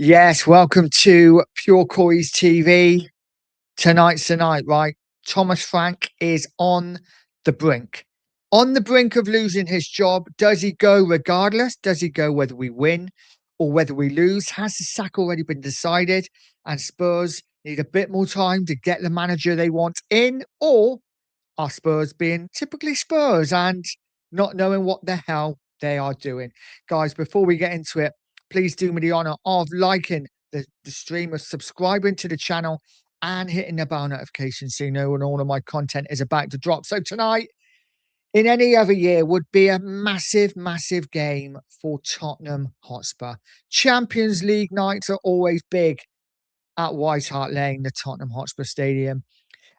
Yes, welcome to Pure Coys TV. Tonight's the night, right? Thomas Frank is on the brink. On the brink of losing his job. Does he go regardless? Does he go whether we win or whether we lose? Has the sack already been decided? And Spurs need a bit more time to get the manager they want in, or are Spurs being typically Spurs and not knowing what the hell they are doing? Guys, before we get into it, please do me the honor of liking the stream, of subscribing to the channel, and hitting the bell notification so you know when all of my content is about to drop. So tonight, in any other year, would be a massive, massive game for Tottenham Hotspur. Champions League nights are always big at White Hart Lane, the Tottenham Hotspur Stadium,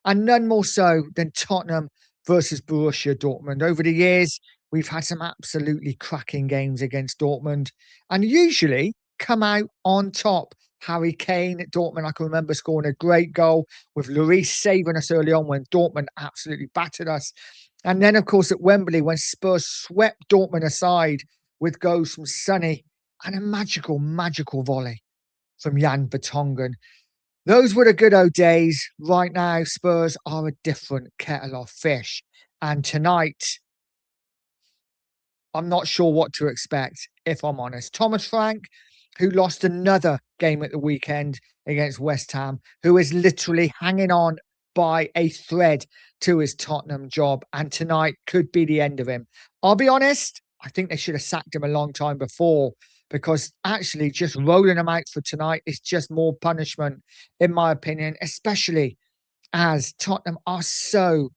and none more so than Tottenham versus Borussia Dortmund. Over the years, we've had some absolutely cracking games against Dortmund and usually come out on top. Harry Kane at Dortmund, I can remember scoring a great goal with Lloris saving us early on when Dortmund absolutely battered us. And then, of course, at Wembley, when Spurs swept Dortmund aside with goals from Sonny and a magical, magical volley from Jan Vertonghen. Those were the good old days. Right now, Spurs are a different kettle of fish. And tonight, I'm not sure what to expect, if I'm honest. Thomas Frank, who lost another game at the weekend against West Ham, who is literally hanging on by a thread to his Tottenham job. And tonight could be the end of him. I'll be honest, I think they should have sacked him a long time before, because actually just rolling him out for tonight is just more punishment, in my opinion, especially as Tottenham are so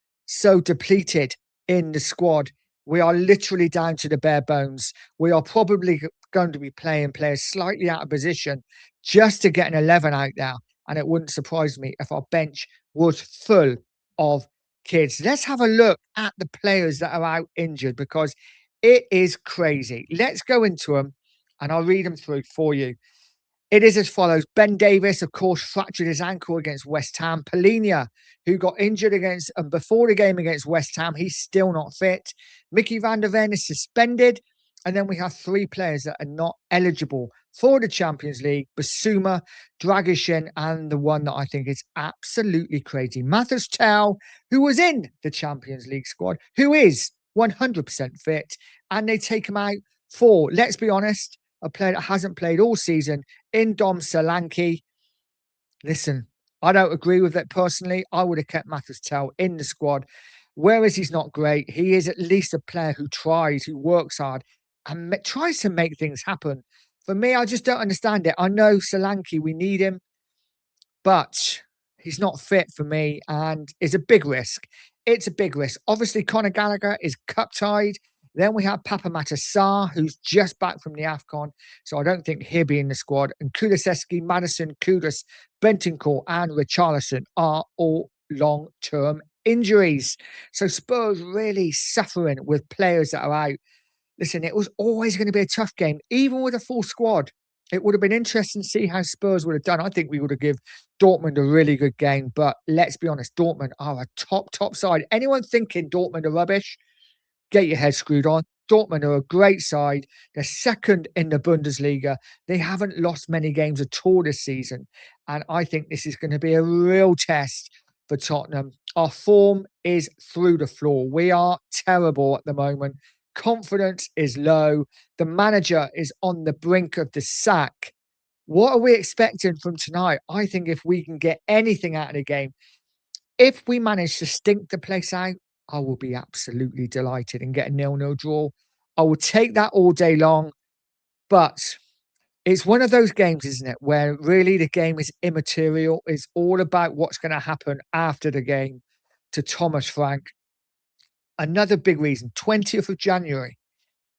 depleted in the squad. We are literally down to the bare bones. We are probably going to be playing players slightly out of position just to get an 11 out there. And it wouldn't surprise me if our bench was full of kids. Let's have a look at the players that are out injured, because it is crazy. Let's go into them and I'll read them through for you. It is as follows. Ben Davies, of course, fractured his ankle against West Ham. Polina, who got injured against and before the game against West Ham, he's still not fit. Mickey van der Ven is suspended. And then we have three players that are not eligible for the Champions League: Basuma, Dragishin, and the one that I think is absolutely crazy, Mathis Tell, who was in the Champions League squad, who is 100% fit. And they take him out for, let's be honest, a player that hasn't played all season, in Dom Solanke. Listen, I don't agree with it personally. I would have kept Mathis Tell in the squad. Whereas he's not great, he is at least a player who tries, who works hard, and tries to make things happen. For me, I just don't understand it. I know Solanke, we need him, but he's not fit for me and is a big risk. It's a big risk. Obviously, Conor Gallagher is cup-tied. Then we have Papa Matasar, who's just back from the AFCON, so I don't think he'll be in the squad. And Kulusevski, Madison, Kudus, Bentancur, and Richarlison are all long-term injuries. So Spurs really suffering with players that are out. Listen, it was always going to be a tough game, even with a full squad. It would have been interesting to see how Spurs would have done. I think we would have given Dortmund a really good game, but let's be honest, Dortmund are a top side. Anyone thinking Dortmund are rubbish, get your head screwed on. Dortmund are a great side. They're second in the Bundesliga. They haven't lost many games at all this season. And I think this is going to be a real test for Tottenham. Our form is through the floor. We are terrible at the moment. Confidence is low. The manager is on the brink of the sack. What are we expecting from tonight? I think if we can get anything out of the game, if we manage to stink the place out, I will be absolutely delighted and get a 0-0 draw. I will take that all day long. But it's one of those games, isn't it, where really the game is immaterial. It's all about what's going to happen after the game to Thomas Frank. Another big reason, 20th of January,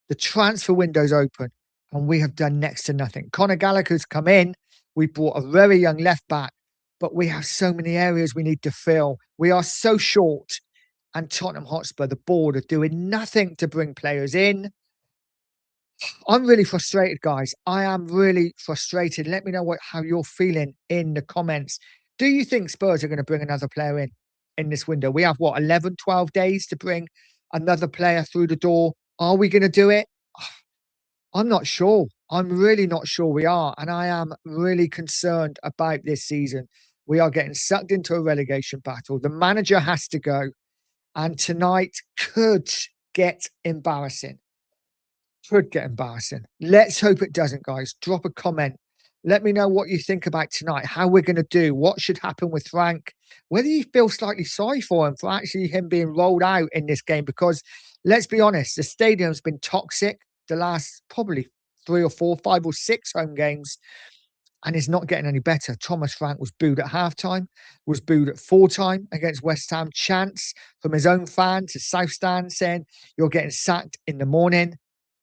the transfer window's open and we have done next to nothing. Conor Gallagher's come in. We brought a very young left back, but we have so many areas we need to fill. We are so short. And Tottenham Hotspur, the board, are doing nothing to bring players in. I'm really frustrated, guys. I am really frustrated. Let me know how you're feeling in the comments. Do you think Spurs are going to bring another player in this window? We have, what, 11, 12 days to bring another player through the door. Are we going to do it? I'm not sure. I'm really not sure we are, and I am really concerned about this season. We are getting sucked into a relegation battle. The manager has to go, and tonight could get embarrassing. Could get embarrassing. Let's hope it doesn't, guys. Drop a comment. Let me know what you think about tonight, how we're going to do, what should happen with Frank, whether you feel slightly sorry for him for actually him being rolled out in this game. Because let's be honest, the stadium's been toxic the last probably 3 or 4, 5 or 6 home games, and it's not getting any better. Thomas Frank was booed at halftime, was booed at full time against West Ham. Chants from his own fan to South Stand saying, "You're getting sacked in the morning."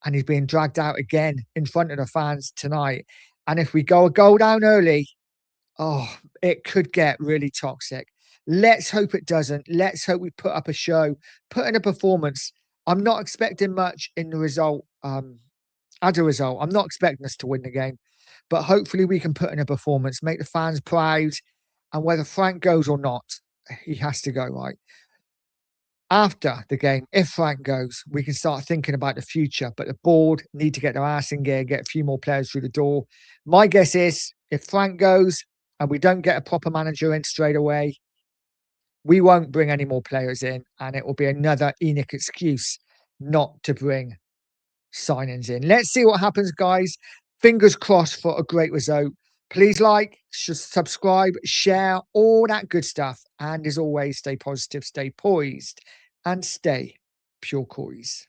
And he's being dragged out again in front of the fans tonight. And if we go a goal down early, oh, it could get really toxic. Let's hope it doesn't. Let's hope we put up a show, put in a performance. I'm not expecting much in the result. As a result, I'm not expecting us to win the game, but hopefully we can put in a performance, make the fans proud. And whether Frank goes or not, he has to go, right? After the game, if Frank goes, we can start thinking about the future. But the board need to get their ass in gear, get a few more players through the door. My guess is if Frank goes and we don't get a proper manager in straight away, we won't bring any more players in, and it will be another Enoch excuse not to bring signings in. Let's see what happens, guys. Fingers crossed for a great result. Please like, subscribe, share, all that good stuff. And as always, stay positive, stay poised, and stay Pure Coys.